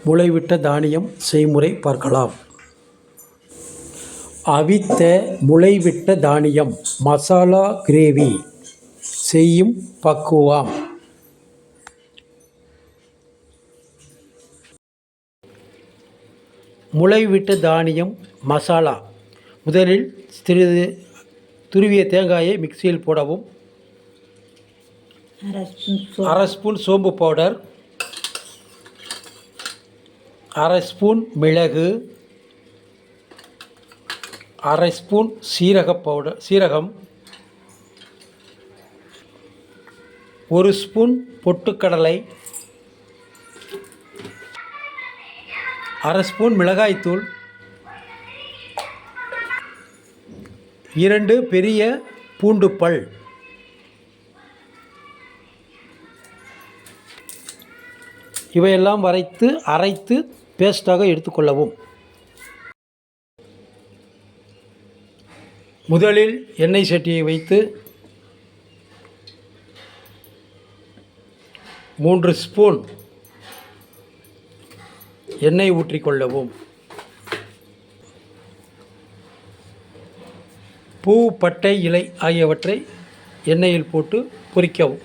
முளைவிட்ட தானியம் செய்முறை பார்க்கலாம். அவித்த முளைவிட்ட தானியம் மசாலா கிரேவி செய்யும் பக்குவம். முளைவிட்ட தானியம் மசாலா. முதலில் சிறிது துருவிய தேங்காயை மிக்சியில் போடவும். அரை ஸ்பூன் சோம்பு பவுடர், அரை ஸ்பூன் மிளகு, அரை ஸ்பூன் சீரகம், ஒரு ஸ்பூன் பொட்டுக்கடலை, அரை ஸ்பூன் மிளகாய்த்தூள், 2 பெரிய பூண்டு பல், இவையெல்லாம் அரைத்து பேஸ்டாக எடுத்துக்கொள்ளவும். முதலில் எண்ணெய் சட்டியை வைத்து 3 ஸ்பூன் எண்ணெய் ஊற்றிக்கொள்ளவும். பூ, பட்டை, இலை ஆகியவற்றை எண்ணெயில் போட்டு பொரிக்கவும்.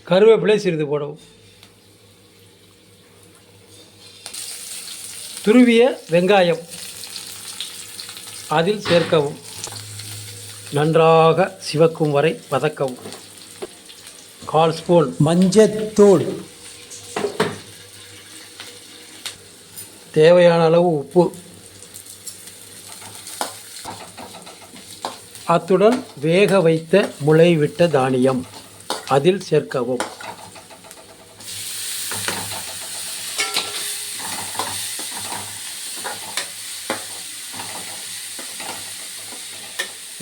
கருவேப்பிலை சிறிது போடவும். துருவிய வெங்காயம் அதில் சேர்க்கவும். நன்றாக சிவக்கும் வரை வதக்கவும். 1/4 ஸ்பூன் மஞ்சத்தூள், தேவையான அளவு உப்பு, அத்துடன் வேக வைத்த முளைவிட்ட தானியம் அதில் சேர்க்கவும்.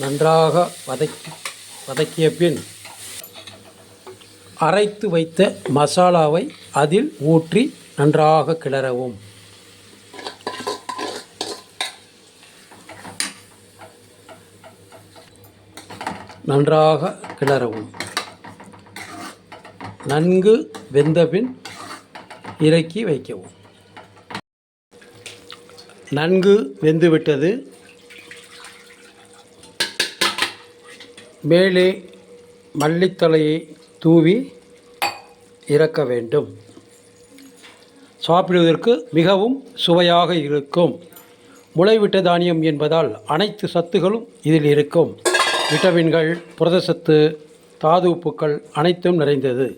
நன்றாக வதக்கிய பின் அரைத்து வைத்த மசாலாவை அதில் ஊற்றி நன்றாக கிளறவும். நன்றாக கிளறவும். நன்கு வெந்தபின் இறக்கி வைக்கவும். நன்கு வெந்துவிட்டது. மேலே மல்லித்தழையை தூவி இறக்க வேண்டும். சாப்பிடுவதற்கு மிகவும் சுவையாக இருக்கும். முளைவிட்ட தானியம் என்பதால் அனைத்து சத்துகளும் இதில் இருக்கும். விட்டமின்கள், புரதச்சத்து, தாது உப்புக்கள் அனைத்தும் நிறைந்தது.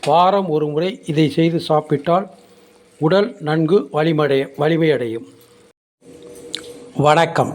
வாரம் ஒரு முறை இதை செய்து சாப்பிட்டால் உடல் நன்கு வலிமையடையும். வணக்கம்.